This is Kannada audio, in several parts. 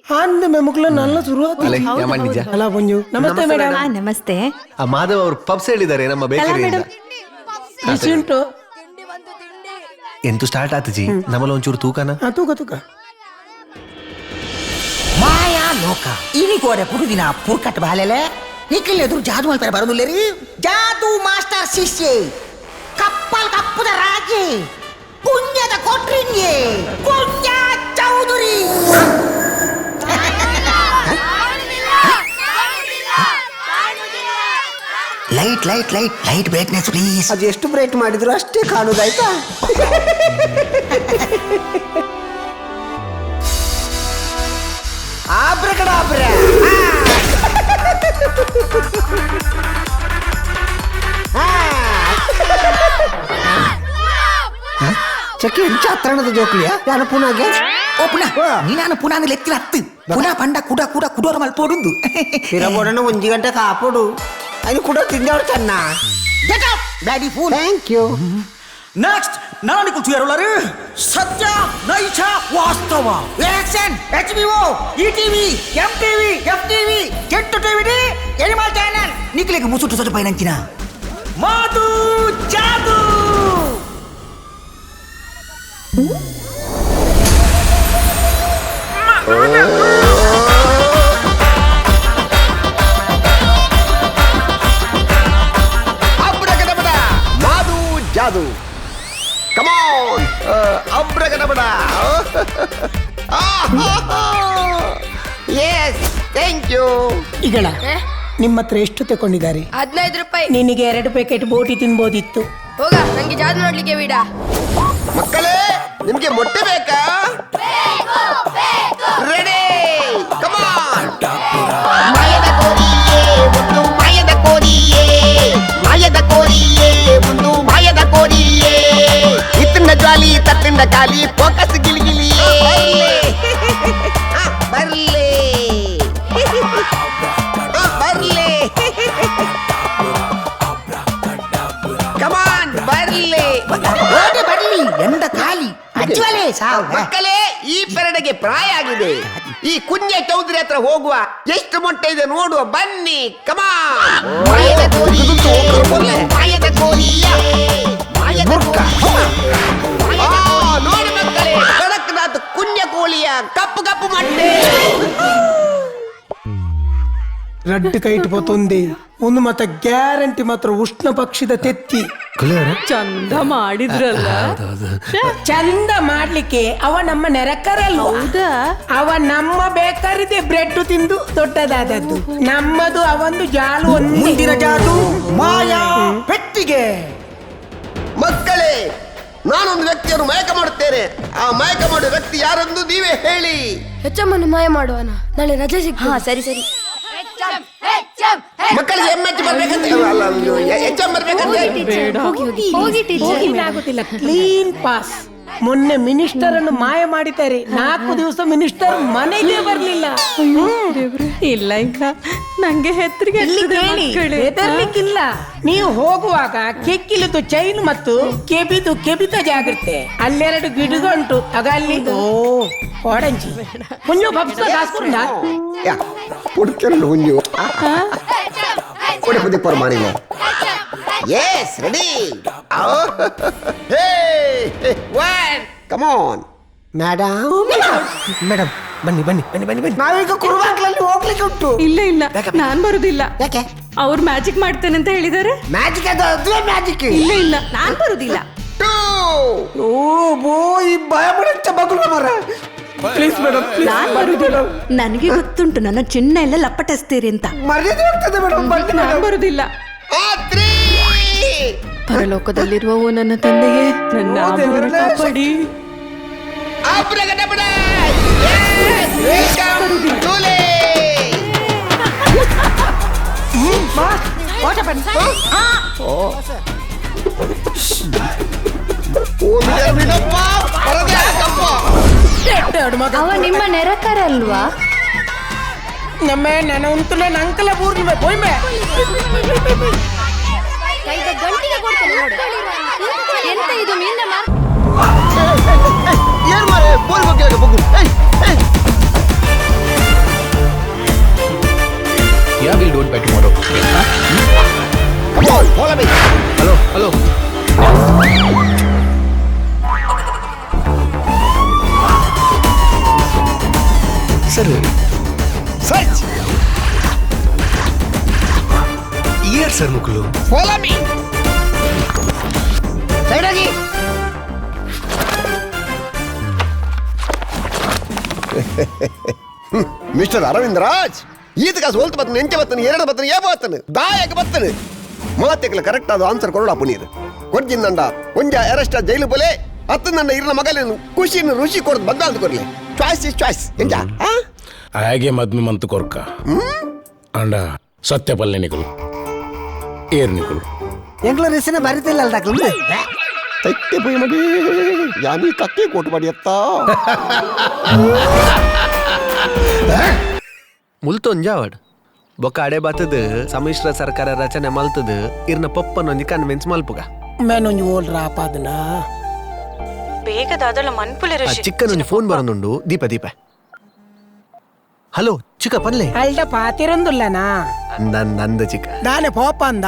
ಅಂದ ಮೆಮಕ್ಲ ನಲ್ಲ ಶುರು ಅಲ್ಲ ಬಂಜು. ನಮಸ್ತೆ ಮೇಡಮ್. ನಮಸ್ತೆ. ಮಾಧವ್ ಅವರು ಪಬ್ಸ್ ಹೇಳಿದ್ದಾರೆ ನಮ್ಮ ಬೇಕರಿಯಿಂದ. ಎಂತೂ ಸ್ಟಾರ್ಟ್ ಆತಜಿ ನಮ್ಮಲ್ಲ ಒಂಚೂರು ತೂಕನ ತೂಕ ಮಾಯಾ ಲೋಕ ಇನಿ ಕೋಡೆ ಪುಡುದಿನ ಪೂರ್ಕಟ್ ಬಾಲೆಲೆ ನಿಖಿಲ್ ಎದುರು ಜಾದು ಮಲ್ಪರೆ ಬರೋದಿಲ್ಲ ರೀ. ಜಾದು ಮಾಸ್ಟರ್ ಶಿಷ್ಯ ಕಪ್ಪಲ್ ಕಪ್ಪದ ರಾಜಿ ಪುಣ್ಯದ ಕೊಟ್ರಿಂಗೆ ಪುಣ್ಯ Chaudhary. Light light light light brightness please. ಅದು ಎಷ್ಟು ಬ್ರೈಟ್ ಮಾಡಿದ್ರು ಅಷ್ಟೇ ಕಾಣುದಾಯ್ತಾ. ಆಬ್ರಕಡಾಬ್ರ ಚಕ್ಕೆ ಎಂಚ ಹತ್ರಣದ ಜೋಕ್ಲಿಯ ನಾನು ಪುನಃ ಓ ಪುನಃ ನೀನಾನು ಪುನಃ ಲೆಕ್ಕಿನ ಹತ್ತು ಪುನಃ ಪಂಡ ಕುಡ ಕುಡ ಕುಡೋರ ಮಲ್ಪೋಡುಂದು ಪಿರಬೋಡನ 1 ಗಂಟೆ ಕಾಪೋಡು ಅದು ಕೂಡ ತಿಂದವಳು ಚೆನ್ನ. ಬ್ಯಾಡಿ ಫೂಲ್. Thank you. ನೆಕ್ಸ್ಟ್ ನಾನು ಕೂತಿರೋರು ಸತ್ಯ ನೈಜ ವಾಸ್ತವ action HBO ETV MTV FTV ಕೆಟ್ಟು ಟಿವಿ ಎನಿಮಲ್ ಚಾನೆಲ್ ನಿಕ್ಲಿಗೆ ಮುಸುಟ್ಟು ಸೊಟ್ಟು ಪೈನಂಚಿನ ಮಾತು ಜಾದು. ಮಾಧು ಜಾದು come on abracadabra. Yes thank you. ಈಗಳ ನಿಮ್ಮ ಹತ್ರ ಎಷ್ಟು ತಗೊಂಡಿದ್ದಾರೆ? 15 ರೂಪಾಯಿ. ನಿನಗೆ 2 ಪ್ಯಾಕೆಟ್ ಬೋಟಿ ತಿನ್ಬೋದಿತ್ತು. ಹೋಗ, ನಂಗೆ ಜಾದು ನೋಡ್ಲಿಕ್ಕೆ ಬೇಡ. ಮಕ್ಕಳೇ ನಿಮ್ಗೆ ಮೊಟ್ಟೆ ಬೇಕಾ? ರೆಡಿ ಕಮಾನ್. ಮಾಯದ ಕೋರಿಯೇ ಒಂದು ಮಾಯದ ಕೋರಿಯೇ ಮಾಯದ ಕೋರಿಯೇ ಒಂದು ಮಾಯದ ಕೋರಿಯೇ ಇತ್ತಿಂದ ಜ್ವಾಲಿ ತತ್ತಿಂದ ಖಾಲಿ ಫೋಕಸ್ ಗಿಲಿಗಿಲಿಯೇ ಬರ್ಲಿ ಬರ್ಲಿ ಕಮಾನ್ ಬರ್ಲಿ ಬರ್ಲಿ ಎಂದ ಖಾಲಿ ಅಜ್ವಲೇ ಸಾವು. ಮಕ್ಕಳೇ ಈ ಪೆರಡಿಗೆ ಪ್ರಾಯ ಆಗಿದೆ. ಈ ಕುಂಜ ಚೌಧರಿ ಹತ್ರ ಹೋಗುವ. ಎಷ್ಟು ಮೊಟ್ಟೆ ಇದೆ ನೋಡುವ ಬನ್ನಿ ಕಮಾನ್. ಮಾಯದ ಕೋರಿಯೇ ಮಾಯದ ಕೋರಿಯೇ ಮಾಯದ ನೋಡಿ ಮಕ್ಕಳೇ ಕಡಕ್ನಾಥ್ ಕುಂಜ ಕೋಳಿಯ ಕಪ್ಪು ಕಪ್ಪು ಮೊಟ್ಟೆ. ರಡ್ಡು ಕೈಟ್ ಪೊತ್ತೊಂದೆ ಒಂದು ಮತ ಗ್ಯಾರಂಟಿ ಮಾತ್ರ ಉಷ್ಣ ಪಕ್ಷಿದ ತೆತ್ತಿ ಚಂದ ಮಾಡಿದ್ರಲ್ಲ. ಚಂದ ಮಾಡ್ಲಿಕ್ಕೆ ಅವ ನಮ್ಮ ನೆರಕರಲ್ಲ. ಹೌದಾ? ಅವ ನಮ್ಮ ಬೇಕಾರಿದೆ ಬ್ರೆಡ್ ತಿಂದು ದೊಡ್ಡದಾದದ್ದು. ನಮ್ಮದು ಅವಂದು ಜಾಲು ಮುಂದಿನ ಜಾದು ಮಾಯಾ ಪೆಟ್ಟಿಗೆ. ಮಕ್ಕಳೇ ನಾನೊಂದು ವ್ಯಕ್ತಿಯನ್ನು ಮಯಕ ಮಾಡುತ್ತೇನೆ. ಆ ಮಯಕ ಮಾಡುವ ವ್ಯಕ್ತಿ ಯಾರೆಂದು ನೀವೇ ಹೇಳಿ. ಹೆಚ್ಚಮ್ಮನ್ನು ಮಾಯ ಮಾಡುವನ. ನಾಳೆ ರಜೆ ಸಿಗ್ತದೆ. ಹಾ ಸರಿ ಸರಿ. ಮಕ್ಕಳಿಗೆ MH ಬರ್ಬೇಕಂತ HM ಬರ್ಬೇಕಂತ ಹೋಗಿ ಟೀಚರ್. ಆಗುತ್ತಿಲ್ಲ. Clean pass. ಮೊನ್ನೆ ಮಿನಿಸ್ಟರ್ ಅನ್ನು ಮಾಯ ಮಾಡಿದ್ದಾರೆ. 4 ದಿವಸ ಮಿನಿಸ್ಟರ್ ಮನೆಗೆ ಬರ್ಲಿಲ್ಲ. ಇಲ್ಲ ಇಲ್ಲ ನಂಗೆ ಹೆದರ್ಲಿಕ್ಕಿಲ್ಲ. ನೀವು ಹೋಗುವಾಗ ಕೆಕ್ಕಿಲಿದ್ದು ಚೈನ್ ಮತ್ತು ಕೆಬಿತ ಜಾಗ್ರತೆ. ಅಲ್ಲೆರಡು ಗಿಡಗಂಟು ಆಗ ಅಲ್ಲಿ ಓಡಂಜಿ ಕುಂಜು ಬಬ್ಸ ಕಾಸ್ಕೊಂಡ ಹುಡುಕಿರಲು ಹುಂಜು ಕೊಡೆ ಪುದಿ ಪರ್ ಮಾಡಿಲ್ಲ. Yes ready. One come on. Madam madam ಬನ್ನಿ ಬನ್ನಿ ಬನ್ನಿ ಬನ್ನಿ ಬನ್ನಿ. ನಾವೀಗ ಕುರುವಾಗ್ಲಲ್ಲಿ ಹೋಗ್ಲಿಕ್ಕೆ ಉಂಟು. ಇಲ್ಲ ಇಲ್ಲ ನಾನ್ ಬರುದಿಲ್ಲ. ಯಾಕೆ? ಅವ್ರು ಮ್ಯಾಜಿಕ್ ಮಾಡ್ತೇನೆ ಅಂತ ಹೇಳಿದಾರೆ. ಮ್ಯಾಜಿಕ್ ಅದು ಅದುವೇ ಮ್ಯಾಜಿಕ್. ಇಲ್ಲ ಇಲ್ಲ ನಾನ್ ಬರುದಿಲ್ಲ. ಓ ಬೋ ಈ ಭಯ ಬಿಡುತ್ತೆ ಮಗುನ ಮರ. ಪ್ಲೀಸ್ ಮೇಡಮ್ ನಾನ್ ಬರುದಿಲ್ಲ. ನನಗೆ ಗೊತ್ತುಂಟು ನನ್ನ ಚಿನ್ನ ಎಲ್ಲ ಲಪಟಿಸ್ತೀರಿ ಅಂತ. ಮರ್ಯಾದೆ ಹೋಗ್ತದೆ ಮೇಡಮ್. ನಾನ್ ಬರುದಿಲ್ಲ. ಪರಲೋಕದಲ್ಲಿರುವ ನನ್ನ ತಂದೆಗೆ ನನ್ನ ಆಭರಣ ಕಾಪಾಡಿ. ಅವ ನಿಮ್ಮ ನೆರಕರಲ್ವಾ? ನಮ್ಮ ನನ್ನ ಉಂಟು ನನ್ನ ಅಂಕಲ ಪೂರ್ಣಿಮೆ ಪೋಯ್ಮೆ ಗಂಟಿಗೆ ಕೊಡ್ತೇನೆ ನೋಡು. ಎಂತ ಇದು ಮೀನ ಏನ್ ಮಾರೆ ಬೋಲ್ ಬಗ್ಗೆ ಹೋಗು. don't buy tomorrow. Come on, follow me. Hello. Sir, Search. here sir Mukulu. Follow me. Side ಆಗಿ. ಮಿಸ್ಟರ್ ಅರವಿಂದ್ ರಾಜ್ ಈತಗ ಸೋಲ್ತು ಬತ್ತನ ಎಂಚೆ ಬತ್ತನ ಎರಡು ಬತ್ತನ ಏ ಬತ್ತನ ದಾಯಕ ಬತ್ತನ ಮಾತೆಗಳ ಕರೆಕ್ಟ್ ಆದ ಆನ್ಸರ್ ಕೊಡೋಣ ಪುನೀರ್ ಕೊಡ್ಜಿಂದಂಡ ಒಂಜ ಅರೆಸ್ಟ್ ಜೈಲು ಬೋಲೆ ಅತ್ತ ನನ್ನ ಇರನ ಮಗಲೇನು ಖುಷಿನ ರುಚಿ ಕೊಡೋದು ಬದಲಾದ ಕೊರ್ಲಿ ಚಾಯ್ಸ್ ಇಸ್ ಚಾಯ್ಸ್ ಎಂಜ ಹಾಗೆ ಮದ್ಮಿ ಮಂತು ಕೊರ್ಕ ಅಂಡ ಸತ್ಯಪಲ್ಲೆ ನಿಕುಲು ಏರ್ ನಿಕುಲು ಎಂಗ್ಲ ರೆಸಿನ ಬರಿತಿಲ್ಲ ಡಾಕ್ಲಂದು ತೈತೆ ಪೋಯಿ ಮಡಿ ಯಾನಿ ಕಕ್ಕೆ ಕೊಟ್ಟು ಮಾಡಿ ಅತ್ತ ಮುಲ್ತೊಂಜಾವಡ್ ಬೊಕ್ಕ ಅಡೆ ಬತ್ತದ ಸಮ್ಮಿಶ್ರ ಸರ್ಕಾರ ರಚನೆ ಮಲ್ತದ ಇರ್ನ ಪಪ್ಪನೊಂದಿ ಕನ್ವಿನ್ಸ್ ಮಲ್ಪುಗ ಮೇನೊಂಜಿ ಓಲ್ ರಾಪಾದನ ಬೇಗದಾದಳ ಮನ್ಪುಲೆ ಋಷಿ ಚಿಕ್ಕನೊಂದು ಫೋನ್ ಬರೋನುಂಡು ದೀಪ ಹಲೋ ಚಿಕ್ಕ ಪನ್ಲೆ ಅಲ್ಡ ಪಾತಿರೊಂದುಲ್ಲನಾ ನಂದ ಚಿಕ್ಕ ನಾನೇ ಪೋಪ ಅಂದ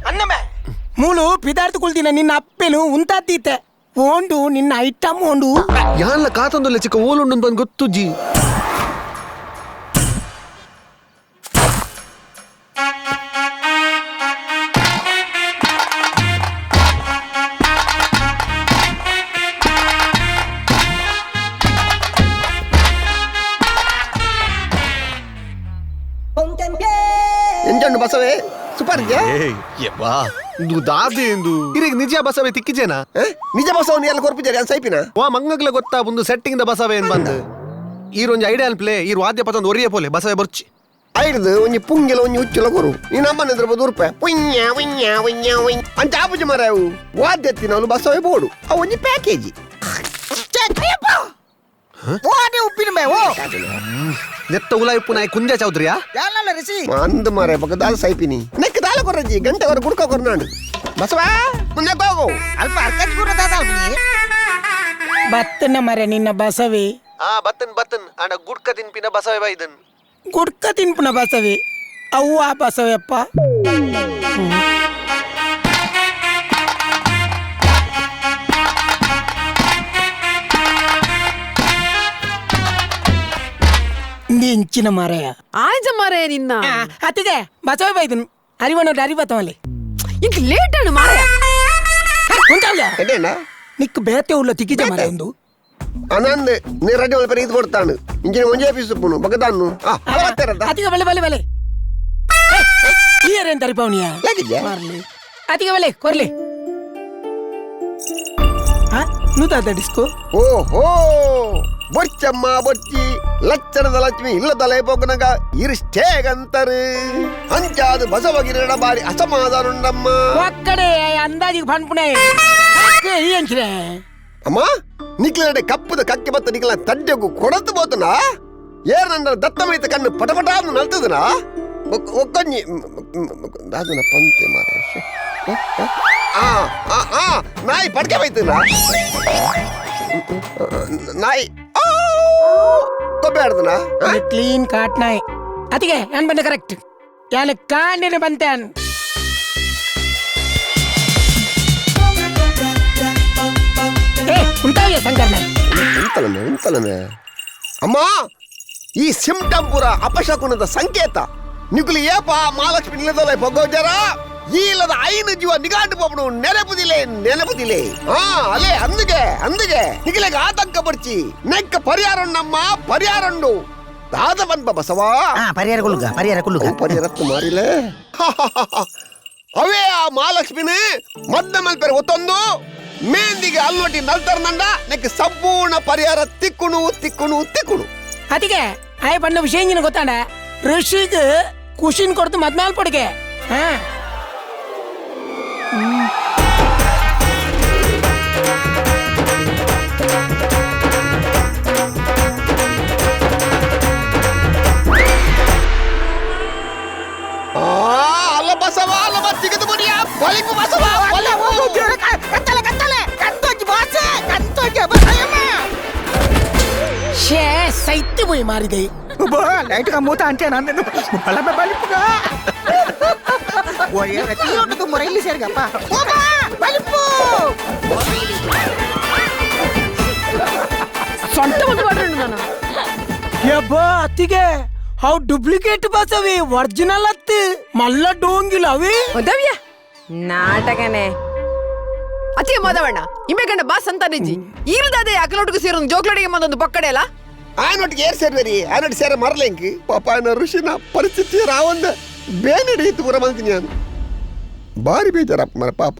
ಅನ್ನಮೆ ಮೂಲು ಪಿದಾರ್ಥ ಕುಳ್ದಿನ ನಿನ್ನ ಅಪ್ಪೆನು ಉಂತಾತೀತೆ ಓಂಡು ನಿನ್ನ ಐಟಮ್ ಓಂಡು ಯಾನ್ಲ ಕಾತೊಂದುಲ್ಲ ಚಿಕ್ಕ ಓಲುಂಡು ಬಂದು ಗೊತ್ತುಜ್ಜಿ ಎಂಜಂಡು ಬಸವೇ ಸೂಪರ್ ಗ್ಯಾ ಯವ್ವಾ ದಾದೇಂದು ಇರಿಗೆ ನಿಜ ಬಸವೆ ತಿಕ್ಕಿಜೇನಾ ನಿಜ ಬಸವನ್ ಎಲ್ಲ ಕೊರ್ಪಿದ್ದಾರೆ ಅಂತ ಸೈಪಿನ ವಾ ಮಂಗಗ್ಲ ಗೊತ್ತಾ ಒಂದು ಸೆಟ್ಟಿಂಗ್ ದ ಬಸವೆ ಏನ್ ಬಂದು ಈರೊಂಜಿ ಐಡಿಯಲ್ ಪ್ಲೇ ಈರ್ ವಾದ್ಯ ಪದ ಒಂದು ಒರಿಯ ಪೋಲೆ ಬಸವೆ ಬರ್ಚಿ ಐಡ್ದು ಒಂಜಿ ಪುಂಗೆಲ ಒಂಜಿ ಉಚ್ಚಲ ಕೊರು ನೀನ್ ಅಮ್ಮನ ಎದುರು ಬದು ರೂಪಾಯಿ ಪುಣ್ಯ ಪುಣ್ಯ ಪುಣ್ಯ ಪುಣ್ಯ ಅಂತ ಆಪುಜಿ ಮರ ಅವು ವಾದ್ಯ ಎತ್ತಿನವನು ಬಸವೇ ಬೋಡು ಅವು ಒಂಜಿ ಪ್ಯಾಕೇಜಿ ಉಪ್ಪಿನ ಬೇ ಓ ನೆತ್ತ ಉಲ ಇಪ್ಪು ನಾಯಿ ಕುಂಜ ಚೌದ್ರಿಯಾ ಯಾನಲ್ಲ ರೆಸಿ ಅಂದ ಮರ ಬಗದಾಲ ಸೈಪಿನಿ ನೆಕ್ ದಾಲ ಕೊರ್ರಜ್ಜಿ ಗಂಟೆ ವರ ಗುಡ್ಕ ಕೊರ್ನಾಡು ಬಸವ ಮುಂದೆ ಹೋಗು ಅಲ್ಪ ಅರ್ಕಜ್ ಗುರ ದಾದಾಲ್ ಬುನಿ ಬತ್ತನ ಮರೆ ನಿನ್ನ ಬಸವಿ ಬತ್ತನ್ ಅಣ್ಣ ಗುಡ್ಕ ತಿನ್ಪಿನ ಬಸವೆ ಬೈದನ್ ಗುಡ್ಕ ತಿನ್ಪುನ ಬಸವಿ ಅವ್ವ ಬಸವಪ್ಪ ಇಂಚಿನ ಮರೆಯ ಆಯ್ಜ ಮಾರಾಯ ನಿನ್ನ ಅತಿಗೆ ಬಸವ ಬೈದನು ಅರಿವನೋಡು ಅರಿವತ್ತವಲ್ಲಿ ಇಂಕ ಲೇಟ್ ಅಣ್ಣ ಮಾರಾಯ ಉಂಟಲ್ಲ ಎಡೇನ ನಿಕ್ ಬೇತೆ ಉಳ್ಳ ತಿಕ್ಕಿಜ ಮರೆ ಒಂದು ಅನಂದ್ ನೀ ರಡ್ಡಿ ಒಳ ಪರಿ ಇದು ಕೊಡ್ತಾನು ಇಂಜಿನ ಒಂಜಿ ಆಫೀಸ್ ಪುನು ಬಗದಾನು ಅವತ್ತರದ ಅತಿಗೆ ಬಲೆ ಬಲೆ ಬಲೆ ಏನ್ ತರಿಪವನಿಯ ಲಾಗಿದ್ಯಾ ಮಾರ್ಲಿ ಅತಿಗೆ ಬಲೆ ಕೊರ್ಲಿ ನೂತಾದ ಡಿಸ್ಕೋ ಓಹೋ ಬೊಚ್ಚಮ್ಮ ಬೊಚ್ಚಿ ಲಚ್ಚಣದ ಲಕ್ಷ್ಮಿ ಇಲ್ಲದ ಲೇಪೋಗನಗ ಇರಿಷ್ಟೇಗಂತರು ಅಂಚಾದು ಬಸವಗಿರಡ ಬಾರಿ ಅಸಮಾಧಾನುಂಡಮ್ಮ ಒಕ್ಕಡೆ ಅಂದಾಜಿಗೆ ಪನ್ಪುಣೆ ಏನ್ಕಿರೆ ಅಮ್ಮ ನಿಕ್ಲಡೆ ಕಪ್ಪದ ಕಕ್ಕೆ ಬತ್ತ ನಿಕ್ಲ ತಡ್ಡೆಗು ಕೊಡತ್ತು ಬೋತನ ಏರ್ನಂಡ ದತ್ತಮೈತ ಕಣ್ಣು ಪಟಪಟ ಅಂದು ನಲ್ತದನ ಒಕ್ಕೊಂಜಿ ದಾದನ ಪಂತೆ ಮಾರ ನಾಯಿ ಪಡ್ಕೆ ಬೈತನ ನಾಯಿ ಕೊಬ್ಬೆ ಆಡ್ದನ ಕ್ಲೀನ್ ಕಾಟ್ನಾಯ್ ಅತಿಗೆ ನಾನು ಬಂದೆ ಕರೆಕ್ಟ್ ಯಾನ ಕಾಂಡಿನ ಬಂತೇನ್ ಉಂಟಾವ್ಯ ಸಂಕರ್ಣ ಉಂತಲನೆ ಅಮ್ಮ ಈ ಸಿಂಟಂಪುರ ಅಪಶಕುನದ ಸಂಕೇತ ನಿಗುಲಿ ಏಪ ಮಹಾಲಕ್ಷ್ಮಿ ನಿಲ್ಲದಲ್ಲ ಬೊಗ್ಗೋಜರ ಈಲದ ಐನು ಜೀವ ನಿಗಾಂಡು ಪೋಪನು ನೆನಪುದಿಲೆ ಅಲೆ ಅಂದಿಗೆ ನಿಗಿಲೆಗ ಆತಂಕ ಪಡ್ಚಿ ನೆಕ್ಕ ಪರಿಹಾರಣ್ಣಮ್ಮ ಪರಿಹಾರಂಡು ದಾದ ಬನ್ಬ ಬಸವಾ ಪರಿಹಾರ ಕುಲ್ಲುಗ ಪರಿಹಾರತ್ತು ಮಾರಿಲೆ ಅವೇ ಆ ಮಹಾಲಕ್ಷ್ಮಿನ ಮದ್ದ ಮಲ್ಪೆರೆ ಒತ್ತೊಂದು ಮೇಂದಿಗೆ ಅಲ್ಲೊಟ್ಟಿ ನಲ್ತರ್ನಂಡ ನೆಕ್ಕ ಸಂಪೂರ್ಣ ಪರಿಹಾರ ತಿಕ್ಕುಣು ಅತಿಗೆ ಆಯ ಪಣ್ಣ ವಿಷಯ ನಿನಗೆ ಗೊತ್ತಾಂಡ ಋಷಿಗೆ ಖುಷಿನ್ ಕೊಡ್ತು ಮದ್ನಾಲ್ ಪಡಿಗೆ ಹಾ ಅಲ್ಲ ಬಸವ ಅಲ್ಲ ತೆಗೆದು ಬಡಿಯ ಬಲಿಪು ಬಸವ ಶೇ ಸೈತ್ಯ പോയി മാറിದೆ ಲೈಟ್ ಕಮ್ಮೂತ ಅಂತೆ ನಾನು ಬಲಿಪುಗ ಒಳ್ಳೆ ಪ್ರತಿಯೊಂದು ಮೊರೈಲಿ ಸೇರ್ಗಪ್ಪ ಬಲಿಪು ಸೊಂಟ ಒಂದು ಮಾಡ್ರಿ ನಾನು ಯಬ್ಬಾ ಅತ್ತಿಗೆ ಅವು ಡೂಪ್ಲಿಕೇಟ್ ಬಸ್ ಅವಿ ಒರಿಜಿನಲ್ ಅತ್ತಿ ಮಲ್ಲ ಡೋಂಗಿಲ್ಲ ಅವಿ ಒದವ್ಯ ನಾಟಕನೇ ಅತಿ ಮದವಣ್ಣ ಇಮೆ ಗಂಡ ಬಾಸ್ ಅಂತ ನಿಜಿ ಇಲ್ದದೆ ಅಕಲೊಟ್ಟಿಗೆ ಸೇರೊಂದು ಜೋಕ್ಲೊಟ್ಟಿಗೆ ಮಂದೊಂದು ಪಕ್ಕಡೆ ಅಲ್ಲ ಆನೊಟ್ಟಿಗೆ ಏರ್ ಸೇರ್ವರಿ ಆನೊಟ್ಟು ಸೇರ ಮರಲೆಂಕಿ ಪಾಪ ಆಯ್ನ ಋಷಿನ ಪರಿಸ್ಥಿತಿ ರಾವಂದ ಬೇನೆ ಹಿಡಿಯಿತು ಪುರ ಮಂತಿ ನಾನು ಭಾರಿ ಬೇಜಾರಪ್ಪ ಮರ ಪಾಪ